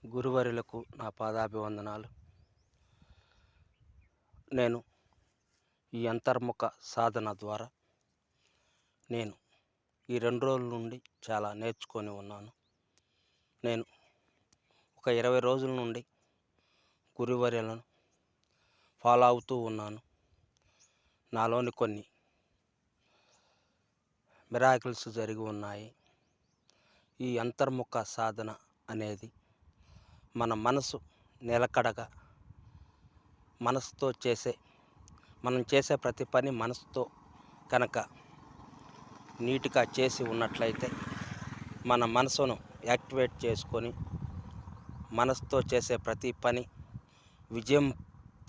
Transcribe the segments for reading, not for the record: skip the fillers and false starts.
గురువర్యులకు నా పాదాభివందనాలు. నేను ఈ అంతర్ముఖ సాధన ద్వారా నేను ఈ 2 రోజుల నుండి చాలా నేర్చుకొని ఉన్నాను. నేను ఒక 20 రోజుల నుండి గురువర్యులను ఫాలో అవుతూ ఉన్నాను. నాలోని కొన్ని మిరాకిల్స్ జరిగి ఉన్నాయి. ఈ అంతర్ముఖ సాధన అనేది మన మనసు నిలకడగా మనసుతో మనం చేసే ప్రతి పని మనసుతో కనుక నీట్గా చేసి ఉన్నట్లయితే మన మనసును యాక్టివేట్ చేసుకొని మనసుతో చేసే ప్రతి పని విజయం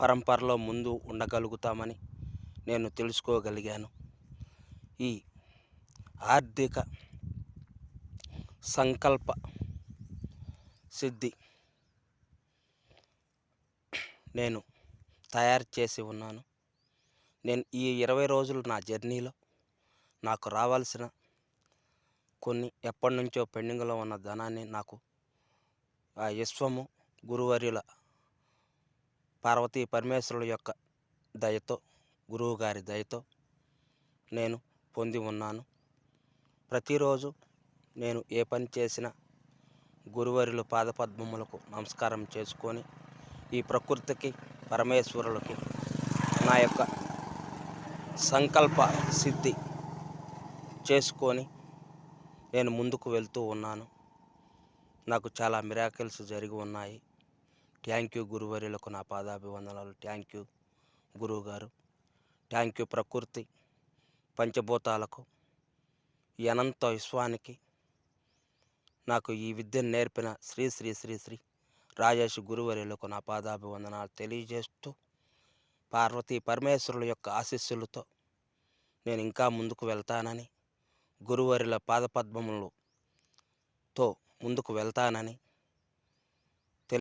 పరంపరలో ముందు ఉండగలుగుతామని నేను తెలుసుకోగలిగాను. ఈ ఆర్థిక సంకల్ప సిద్ధి నేను తయారు చేసి ఉన్నాను. నేను ఈ 20 రోజులు నా జర్నీలో నాకు రావాల్సిన కొన్ని ఎప్పటి నుంచో పెండింగ్లో ఉన్న ధనాన్ని నాకు ఆ విశ్వము గురువర్యుల పార్వతీ పరమేశ్వరుల యొక్క దయతో, గురువు గారి దయతో నేను పొంది ఉన్నాను. ప్రతిరోజు నేను ఏ పని చేసినా గురువర్యుల పాదపద్మములకు నమస్కారం చేసుకొని ఈ ప్రకృతికి పరమేశ్వరులకి నా యొక్క సంకల్ప సిద్ధి చేసుకొని నేను ముందుకు వెళ్తూ ఉన్నాను. నాకు చాలా మిరాకిల్స్ జరిగి ఉన్నాయి. థ్యాంక్ యూ గురువర్యులకు నా పాదాభివందనాలు. థ్యాంక్ యూ గురువు గారు. థ్యాంక్ యూ ప్రకృతి పంచభూతాలకు, ఈ అనంత విశ్వానికి నాకు ఈ విద్యను నేర్పిన శ్రీ శ్రీ శ్రీ శ్రీ రాజేష్ గురువర్యులకు నా పాదాభివందనాలు తెలియజేస్తూ, పార్వతీ పరమేశ్వరుల యొక్క ఆశీస్సులతో నేను ఇంకా ముందుకు వెళ్తానని, గురువర్యుల పాదపద్మములతో ముందుకు వెళ్తానని